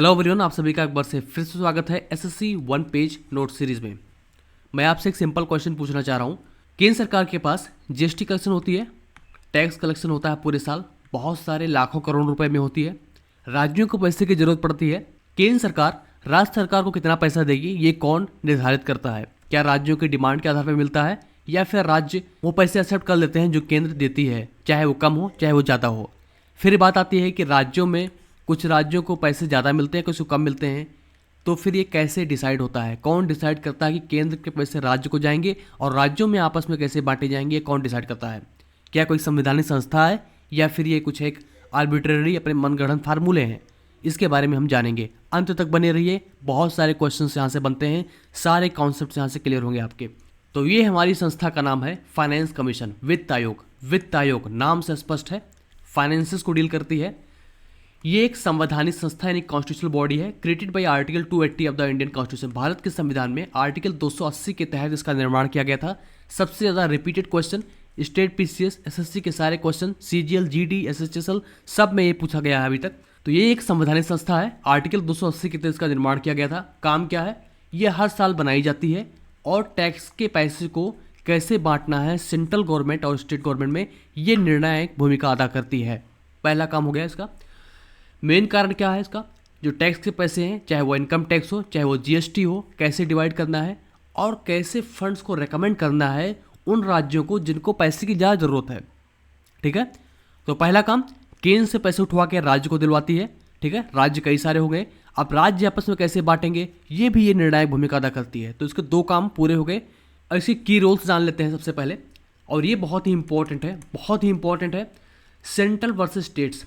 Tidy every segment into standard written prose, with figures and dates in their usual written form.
Hello everyone, आप सभी का एक बार से फिर से स्वागत है SSC one page note series में। मैं आपसे एक सिंपल क्वेश्चन पूछना चाह रहा हूँ। केंद्र सरकार के पास जीएसटी कलेक्शन होती है, टैक्स कलेक्शन होता है पूरे साल, बहुत सारे लाखों करोड़ रुपए में होती है। राज्यों को पैसे की जरूरत पड़ती है। केंद्र सरकार राज्य सरकार को कितना पैसा देगी ये कौन निर्धारित करता है? क्या राज्यों की डिमांड के आधार पर मिलता है या फिर राज्य वो पैसे एक्सेप्ट कर लेते हैं जो केंद्र देती है, चाहे वो कम हो चाहे वो ज़्यादा हो। फिर बात आती है कि राज्यों में कुछ राज्यों को पैसे ज़्यादा मिलते हैं, कुछ को कम मिलते हैं। तो फिर ये कैसे डिसाइड होता है? कौन डिसाइड करता है कि केंद्र के पैसे राज्य को जाएंगे और राज्यों में आपस में कैसे बांटे जाएंगे? ये कौन डिसाइड करता है? क्या कोई संवैधानिक संस्था है या फिर ये कुछ एक आर्बिट्रेरी अपने मनगढ़ंत फार्मूले हैं? इसके बारे में हम जानेंगे। अंत तक बने रहिए, बहुत सारे क्वेश्चन यहाँ से बनते हैं, सारे कॉन्सेप्ट यहाँ से क्लियर होंगे आपके। तो ये हमारी संस्था का नाम है फाइनेंस कमीशन, वित्त आयोग। वित्त आयोग नाम से स्पष्ट है, फाइनेंसेस को डील करती है। ये एक संवैधानिक संस्था यानी कॉन्स्टिट्यूशनल बॉडी है, created by article 280 of the Indian constitution. Bharat के संविधान में आर्टिकल 280 के तहत इसका निर्माण किया गया था। सबसे ज़्यादा repeated question state PCS SSC के सारे क्वेश्चन सीजीएल जीडी एसएचएसएल सब में ये पूछा गया है अभी तक। तो ये एक संवैधानिक संस्था है, आर्टिकल 280 के तहत इसका निर्माण किया गया था। काम क्या है? ये हर साल बनाई जाती है और टैक्स के पैसे को कैसे बांटना है सेंट्रल गवर्नमेंट और स्टेट गवर्नमेंट में, ये निर्णायक भूमिका अदा करती है। पहला काम हो गया इसका। मेन कारण क्या है इसका? जो टैक्स के पैसे हैं, चाहे वो इनकम टैक्स हो चाहे वो जीएसटी हो, कैसे डिवाइड करना है और कैसे फंड्स को रेकमेंड करना है उन राज्यों को जिनको पैसे की ज़्यादा ज़रूरत है। ठीक है, तो पहला काम केंद्र से पैसे उठवा के राज्य को दिलवाती है। ठीक है, राज्य कई सारे हो गए, अब राज्य आपस में कैसे बांटेंगे ये भी ये निर्णायक भूमिका अदा करती है। तो इसके दो काम पूरे हो गए। और इसकी की रोल्स जान लेते हैं सबसे पहले, और ये बहुत ही इंपॉर्टेंट है, बहुत ही इंपॉर्टेंट है। सेंट्रल वर्सेस स्टेट्स,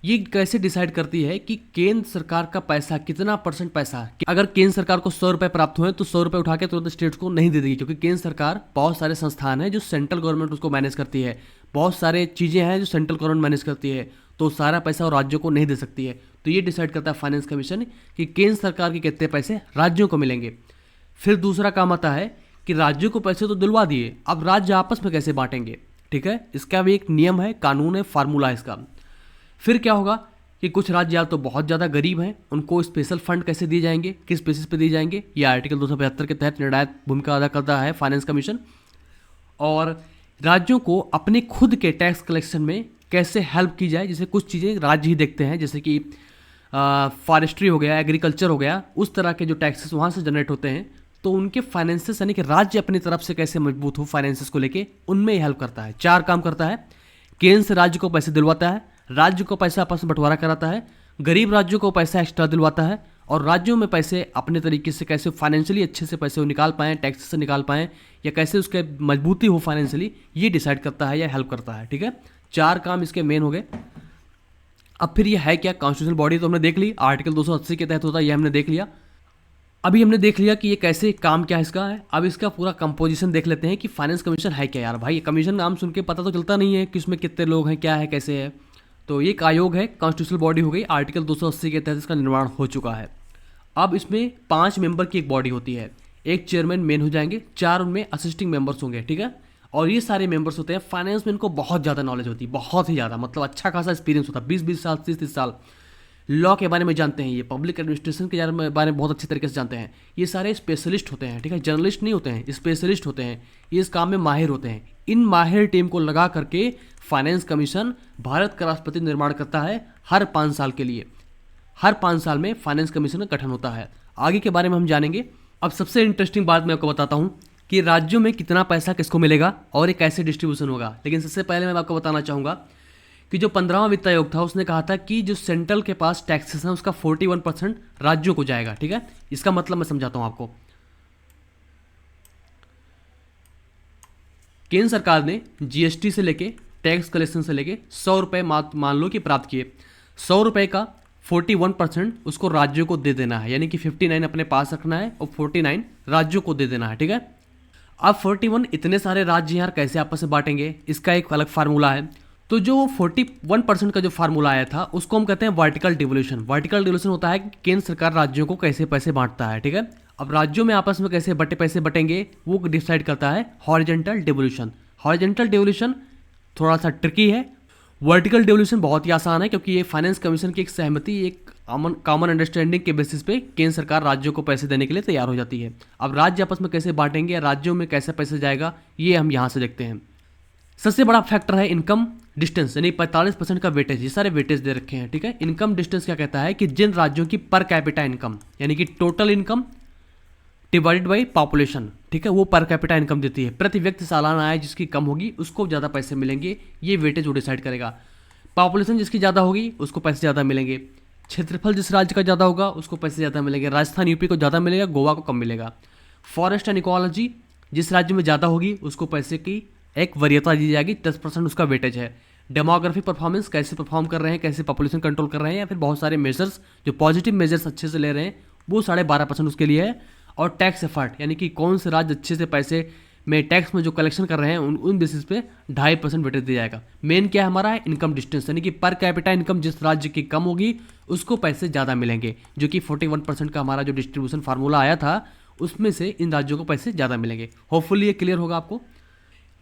ये कैसे डिसाइड करती है कि केंद्र सरकार का पैसा कितना परसेंट पैसा, अगर केंद्र सरकार को 100 रुपये प्राप्त हुए तो 100 रुपये उठा के तुरंत स्टेट्स को नहीं दे देगी, क्योंकि केंद्र सरकार बहुत सारे संस्थान हैं जो सेंट्रल गवर्नमेंट उसको मैनेज करती है, बहुत सारे चीज़ें हैं जो सेंट्रल गवर्नमेंट मैनेज करती है, तो सारा पैसा वो राज्यों को नहीं दे सकती है। तो ये डिसाइड करता है फाइनेंस कमीशन कि केंद्र सरकार के कितने पैसे राज्यों को मिलेंगे। फिर दूसरा काम आता है कि राज्यों को पैसे तो दिलवा दिए, अब राज्य आपस में कैसे बांटेंगे। ठीक है, इसका भी एक नियम है, कानून है, फार्मूला है इसका। फिर क्या होगा कि कुछ राज्य या तो बहुत ज़्यादा गरीब हैं, उनको स्पेशल फंड कैसे दिए जाएंगे, किस बेसिस पे दिए जाएंगे, ये आर्टिकल 275 के तहत निर्णायक भूमिका अदा करता है फाइनेंस कमीशन। और राज्यों को अपने खुद के टैक्स कलेक्शन में कैसे हेल्प की जाए, जैसे कुछ चीज़ें राज्य ही देखते हैं, जैसे कि फॉरेस्ट्री हो गया, एग्रीकल्चर हो गया, उस तरह के जो टैक्सेस वहाँ से जनरेट होते हैं, तो उनके फाइनेंसेस यानी कि राज्य अपनी तरफ से कैसे मजबूत हो फाइनेंसेस को लेके, उनमें हेल्प करता है। चार काम करता है, केंद्र से राज्य को पैसे दिलवाता है, राज्य को पैसा आपस में बंटवारा कराता है, गरीब राज्यों को पैसा एक्स्ट्रा दिलवाता है, और राज्यों में पैसे अपने तरीके से कैसे फाइनेंशियली अच्छे से पैसे वो निकाल पाएँ, टैक्स से निकाल पाएँ, या कैसे उसके मजबूती हो फाइनेंशियली, ये डिसाइड करता है या हेल्प करता है। ठीक है, चार काम इसके मेन हो गए। अब फिर ये है क्या? कॉन्स्टिट्यूशनल बॉडी तो हमने देख ली, आर्टिकल 280 के तहत होता है, ये हमने देख लिया। अभी हमने देख लिया कि ये कैसे काम क्या इसका है। अब इसका पूरा कंपोजिशन देख लेते हैं कि फाइनेंस कमीशन है क्या। यार भाई, ये कमीशन नाम सुन के पता तो चलता नहीं है कि इसमें कितने लोग हैं, क्या है, कैसे है। तो ये एक आयोग है, कॉन्स्टिट्यूशनल बॉडी हो गई, आर्टिकल 280 के तहत इसका निर्माण हो चुका है। अब इसमें 5 मेंबर की एक बॉडी होती है, एक चेयरमैन मेन हो जाएंगे, 4 उनमें असिस्टिंग मेंबर्स होंगे। ठीक है, और ये सारे मेंबर्स होते हैं फाइनेंस में इनको बहुत ज़्यादा नॉलेज होती है, बहुत ही ज़्यादा, मतलब अच्छा खासा एक्सपीरियंस होता है, 20-20 साल 30-30 साल लॉ के बारे में जानते हैं, ये पब्लिक एडमिनिस्ट्रेशन के बारे में बहुत अच्छी तरीके से जानते हैं। ये सारे स्पेशलिस्ट होते हैं। ठीक है, जर्नलिस्ट नहीं होते हैं, स्पेशलिस्ट होते हैं, ये इस काम में माहिर होते हैं। इन माहिर टीम को लगा करके फाइनेंस कमीशन भारत का राष्ट्रपति निर्माण करता है हर 5 साल के लिए। हर 5 साल में फाइनेंस कमीशन का गठन होता है। आगे के बारे में हम जानेंगे। अब सबसे इंटरेस्टिंग बात मैं आपको बताता हूँ कि राज्यों में कितना पैसा किसको मिलेगा और ये कैसे डिस्ट्रीब्यूशन होगा। लेकिन सबसे पहले मैं आपको बताना चाहूँगा कि जो 15वां वित्त आयोग था उसने कहा था कि जो सेंट्रल के पास टैक्सेस है उसका 41% राज्यों को जाएगा। ठीक है, इसका मतलब मैं समझाता हूँ आपको। केंद्र सरकार ने जीएसटी से लेके टैक्स कलेक्शन से लेके 100 रुपये मान लो कि प्राप्त किए, 100 रुपये का 41% उसको राज्यों को दे देना है, यानी कि 59 अपने पास रखना है और 49 राज्यों को दे देना है। ठीक है, अब 41 इतने सारे राज्य यार कैसे आपस में बांटेंगे, इसका एक अलग फार्मूला है। तो जो 41% का जो फार्मूला आया था उसको हम कहते हैं वर्टिकल डिवोल्यूशन। वर्टिकल डिवोल्यूशन होता है कि केंद्र सरकार राज्यों को कैसे पैसे बांटता है। ठीक है, अब राज्यों में आपस में कैसे पैसे बटेंगे वो डिसाइड करता है हॉरिजॉन्टल डिवोल्यूशन। हॉरिजॉन्टल डिवोल्यूशन थोड़ा सा ट्रिकी है, वर्टिकल डेवल्यूशन बहुत ही आसान है क्योंकि ये फाइनेंस कमीशन की एक सहमति, एक कॉमन अंडरस्टैंडिंग के बेसिस पे केंद्र सरकार राज्यों को पैसे देने के लिए तैयार हो जाती है। अब राज्य आपस में कैसे बांटेंगे या राज्यों में कैसे पैसे जाएगा, ये हम यहाँ से देखते हैं। सबसे बड़ा फैक्टर है इनकम डिस्टेंस, यानी 45% का वेटेज। ये सारे वेटेज दे रखे हैं, ठीक है। इनकम डिस्टेंस क्या कहता है कि जिन राज्यों की पर कैपिटा इनकम, यानी कि total income divided by population, ठीक है, वो पर कैपिटा इनकम देती है। प्रति व्यक्ति सालाना आय जिसकी कम होगी उसको ज़्यादा पैसे मिलेंगे, ये वेटेज वो डिसाइड करेगा। पॉपुलेशन जिसकी ज़्यादा होगी उसको पैसे ज़्यादा मिलेंगे। क्षेत्रफल जिस राज्य का ज़्यादा होगा उसको पैसे ज़्यादा मिलेंगे। राजस्थान यूपी को ज़्यादा मिलेगा, गोवा को कम मिलेगा। फॉरेस्ट एंड इकोलॉजी जिस राज्य में ज़्यादा होगी उसको पैसे की एक वरीयता दी जाएगी, 10% उसका वेटेज है। डेमोग्राफिक परफॉर्मेंस, कैसे परफॉर्म कर रहे हैं, कैसे पॉपुलेशन कंट्रोल कर रहे हैं, या फिर बहुत सारे मेजर्स जो पॉजिटिव मेजर्स अच्छे से ले रहे हैं, वो 12.5% उसके लिए है। और टैक्स एफर्ट, यानी कि कौन से राज्य अच्छे से पैसे में टैक्स में जो कलेक्शन कर रहे हैं उन बेसिस पे 2.5% वेटेज दिया जाएगा। मेन क्या है हमारा, इनकम डिस्टेंस, यानी कि पर कैपिटा इनकम जिस राज्य की कम होगी उसको पैसे ज़्यादा मिलेंगे, जो कि 41% का हमारा जो डिस्ट्रीब्यूशन फार्मूला आया था उसमें से इन राज्यों को पैसे ज़्यादा मिलेंगे। होपफुली ये क्लियर होगा आपको।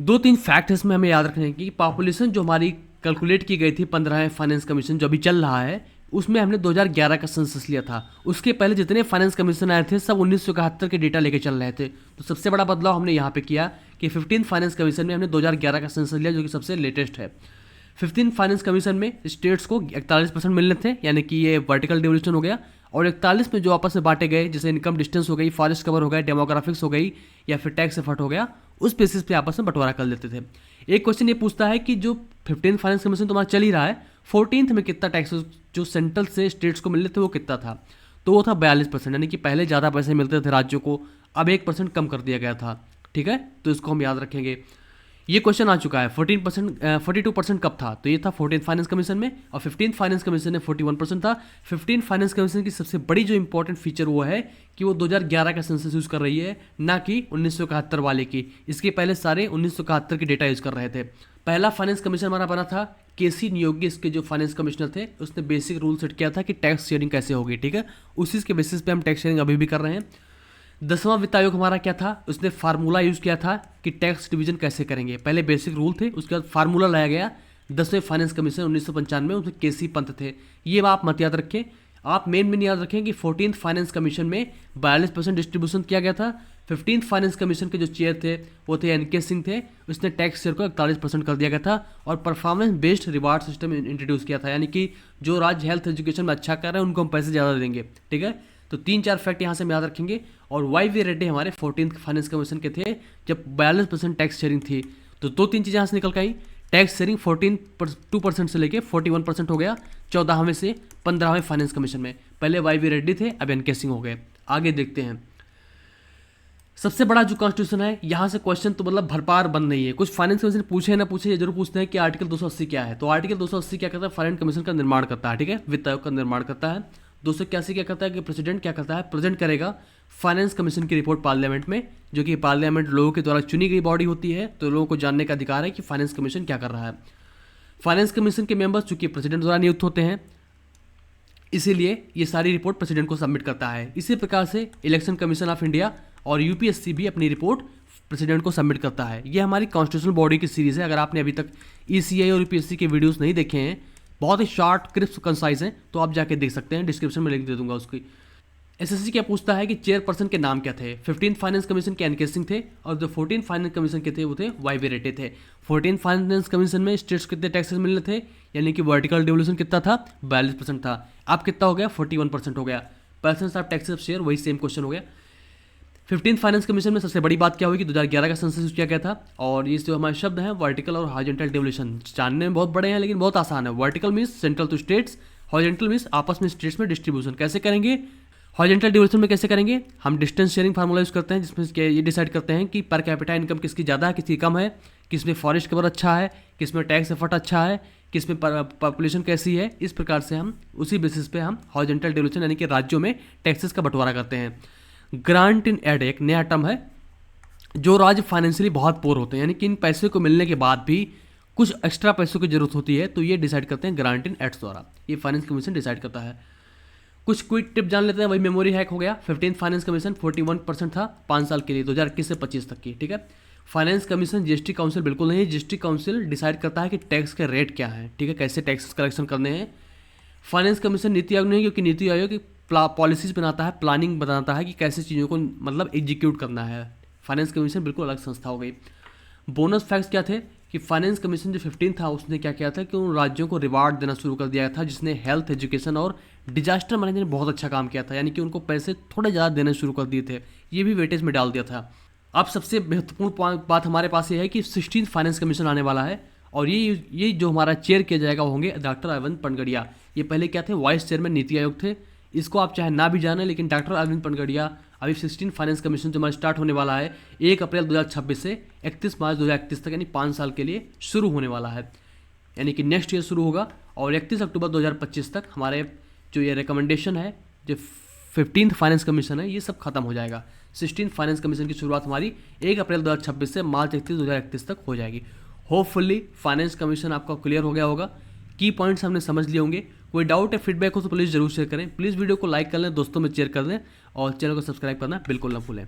2-3 फैक्ट इसमें हमें याद रखने की, पॉपुलेशन जो हमारी कैलकुलेट की गई थी 15वें फाइनेंस कमीशन जो अभी चल रहा है, उसमें हमने 2011 का सेंसस लिया था। उसके पहले जितने फाइनेंस कमीशन आए थे सब 1971 के डेटा लेके चल रहे थे। तो सबसे बड़ा बदलाव हमने यहाँ पे किया कि 15 फाइनेंस कमीशन में हमने 2011 का सेंसस लिया, जो कि सबसे लेटेस्ट है। 15 फाइनेंस कमीशन में स्टेट्स को 41% मिलने थे, यानी कि ये वर्टिकल डिवोल्यूशन हो गया। और 41 में जो आपस में बांटे गए, जैसे इनकम डिस्टेंस हो गई, फॉरेस्ट कवर हो गया, डेमोग्राफिक्स हो गई, या फिर टैक्स एफर्ट हो गया, उस बेसिस पे आपस में बंटवारा कर लेते थे। एक क्वेश्चन ये पूछता है कि जो 15 फाइनेंस कमीशन तुम्हारा चल ही रहा है, 14th में कितना टैक्स जो सेंट्रल से स्टेट्स को मिलने थे वो कितना था, तो वो था 42%, यानी कि पहले ज़्यादा पैसे मिलते थे राज्यों को, अब 1% कम कर दिया गया था, ठीक है। तो इसको हम याद रखेंगे। ये क्वेश्चन आ चुका है। 42% कब था, तो ये था 14th फाइनेंस कमीशन में, और 15th फाइनेंस कमीशन में 41% था। 15th फाइनेंस कमीशन की सबसे बड़ी जो इंपॉर्टेंट फीचर वो है कि वो 2011 का सेंसस यूज़ कर रही है, ना कि 1971 वाले की। इसके पहले सारे 1971 के डेटा यूज़ कर रहे थे। पहला फाइनेंस कमीशन हमारा बना था केसी नियोगी, इसके जो फाइनेंस कमिश्नर थे, उसने बेसिक रूल सेट किया था कि टैक्स शेयरिंग कैसे होगी, ठीक है। उसी के बेसिस पे हम टैक्स शेयरिंग अभी भी कर रहे हैं। 10वां वित्त आयोग हमारा क्या था, उसने फार्मूला यूज़ किया था कि टैक्स डिवीजन कैसे करेंगे। पहले बेसिक रूल थे, उसके बाद फार्मूला लाया गया। 10वें फाइनेंस कमीशन 1995 में, उसमें केसी पंत थे। ये आप मत याद रखें, आप मेन याद रखें कि 14th फाइनेंस कमीशन में 42% डिस्ट्रीब्यूशन किया गया था। 15th फाइनेंस कमीशन के जो चेयर थे वो थे एनके सिंह थे, उसने टैक्स शेयर को 41% कर दिया गया था और performance based reward system introduce किया था, यानी कि जो राज्य हेल्थ एजुकेशन में अच्छा कर रहे हैं उनको हम पैसे ज़्यादा देंगे, ठीक है। तो 3-4 फैक्ट यहाँ से हम याद रखेंगे। और वाई वी रेड्डी हमारे 14th फाइनेंस कमीशन के थे जब 42% टैक्स शेयरिंग थी। तो 2-3 चीज़ें यहाँ से निकल के आई। टैक्स शेयरिंग 2% से लेके 41% हो गया 14वें से 15वें फाइनेंस कमीशन में। पहले वाई वी रेड्डी थे, अब एनके सिंह हो गए। आगे देखते हैं। सबसे बड़ा जो कॉन्स्टिट्यूशन है, यहाँ से क्वेश्चन तो मतलब भरपार बंद नहीं है। कुछ फाइनेंस कमीशन पूछे ना पूछे, ये जरूर पूछते हैं कि आर्टिकल 280 क्या है। तो आर्टिकल 280 क्या करता है, फाइनेंस कमीशन का निर्माण करता है, ठीक है, वित्त आयोग का निर्माण करता है। 281 क्या करता है कि प्रेसिडेंट क्या करता है, प्रेजेंट करेगा फाइनेंस कमीशन की रिपोर्ट पार्लियामेंट में, जो कि पार्लियामेंट लोगों के द्वारा चुनी गई बॉडी होती है। तो लोगों को जानने का अधिकार है कि फाइनेंस कमीशन क्या कर रहा है। फाइनेंस कमीशन के मेंबर्स चूंकि प्रेसिडेंट द्वारा नियुक्त होते हैं, इसीलिए ये सारी रिपोर्ट प्रेसिडेंट को सबमिट करता है। इसी प्रकार से इलेक्शन कमीशन ऑफ इंडिया और यूपीएससी भी अपनी रिपोर्ट प्रेसिडेंट को सबमिट करता है। ये हमारी कॉन्स्टिट्यूशनल बॉडी की सीरीज़ है। अगर आपने अभी तक ईसीआई और यूपीएससी के वीडियोस नहीं देखे हैं, बहुत ही शॉर्ट क्रिस्प कंसाइज हैं, तो आप जाके देख सकते हैं, डिस्क्रिप्शन में लिंक दे दूंगा उसकी। एसएससी क्या पूछता है कि चेयरपर्सन के नाम क्या थे। 15th फाइनेंस कमीशन के एनके सिंह थे और जो 14th फाइनेंस कमीशन के थे वो थे वाई वी रेड्डी थे। 14th फाइनेंस कमीशन में स्टेट्स कितने टैक्सेस मिलने थे, यानी कि वर्टिकल डिवोल्यूशन कितना था, 42% था। अब कितना हो गया, 41% हो गया। पर्सेंट ऑफ टैक्सेस शेयर वही सेम क्वेश्चन हो गया। 15th फाइनेंस कमीशन में सबसे बड़ी बात क्या हुई कि 2011 का सेंसस किया गया था। और ये जो हमारे शब्द हैं वर्टिकल और हॉरिजॉन्टल डिवोल्यूशन, जानने में बहुत बड़े हैं लेकिन बहुत आसान है। Vertical means central to states, horizontal means आपस में स्टेट्स में डिस्ट्रीब्यूशन कैसे करेंगे। हॉरिजॉन्टल डिवोल्यूशन में कैसे करेंगे, हम डिस्टेंस शेयरिंग फार्मूला यूज करते हैं, जिसमें ये डिसाइड करते हैं कि पर कैपिटा इनकम किसकी ज़्यादा है, किसकी कम है, किसमें फॉरेस्ट कवर अच्छा है, किसमें टैक्स एफर्ट अच्छा है, किसमें पॉपुलेशन कैसी है। इस प्रकार से हम उसी बेसिस पे हम हॉरिजॉन्टल डिवोल्यूशन यानी कि राज्यों में टैक्सेस का बंटवारा करते हैं। ग्रांट इन एड एक नया टर्म है। जो राज्य फाइनेंशियली बहुत पोर होते हैं, यानी कि इन पैसे को मिलने के बाद भी कुछ एक्स्ट्रा पैसों की जरूरत होती है, तो ये डिसाइड करते हैं ग्रांट इन एड्स द्वारा। ये फाइनेंस कमीशन डिसाइड करता है। कुछ क्विक टिप जान लेते हैं, वही मेमोरी हैक हो गया। 15th फाइनेंस कमीशन 41% था 5 साल के लिए, 2021 से 25 तक की, ठीक है। फाइनेंस कमीशन जीएसटी काउंसिल बिल्कुल नहीं है। जीएसटी काउंसिल डिसाइड करता है कि टैक्स के रेट क्या है, ठीक है, कैसे टैक्स कलेक्शन करने हैं। फाइनेंस कमीशन नीति आयोग नहीं है, क्योंकि नीति आयोग पॉलिसीज बनाता है, प्लानिंग बनाता है कि कैसे चीज़ों को मतलब एग्जीक्यूट करना है। फाइनेंस कमीशन बिल्कुल अलग संस्था हो गई। बोनस फैक्ट्स क्या थे कि फाइनेंस कमीशन जो 15 था उसने क्या किया था कि उन राज्यों को रिवार्ड देना शुरू कर दिया था जिसने हेल्थ, एजुकेशन और डिजास्टर मैनेजमेंट बहुत अच्छा काम किया था, यानी कि उनको पैसे थोड़े ज़्यादा देने शुरू कर दिए थे, ये भी वेटेज में डाल दिया था। अब सबसे महत्वपूर्ण बात हमारे पास ये है कि 16 फाइनेंस कमीशन आने वाला है और ये जो हमारा चेयर किया जाएगा वो होंगे डॉक्टर अरविंद पनगड़िया। ये पहले क्या थे, वाइस चेयरमैन नीति आयोग थे। इसको आप चाहे ना भी जाने, लेकिन डॉक्टर अरविंद पनगड़िया अभी 16 फाइनेंस कमीशन जो हमारा स्टार्ट होने वाला है 1 अप्रैल 2026 से 31 मार्च 2031 तक, यानी 5 साल के लिए शुरू होने वाला है, यानी कि नेक्स्ट ईयर शुरू होगा और 31 अक्टूबर 2025 तक हमारे जो ये रिकमेंडेशन है, जो 15th फाइनेंस कमीशन है, ये सब खत्म हो जाएगा। 16 फाइनेंस कमीशन की शुरुआत हमारी 1 अप्रैल 2026 से मार्च 31 2031 तक हो जाएगी। होपफुली फाइनेंस कमीशन आपका क्लियर हो गया होगा, की पॉइंट्स हमने समझ लिए होंगे। कोई डाउट या फीडबैक हो तो प्लीज़ जरूर शेयर करें। प्लीज़ वीडियो को लाइक कर लें, दोस्तों में शेयर कर दें और चैनल को सब्सक्राइब करना बिल्कुल ना भूलें।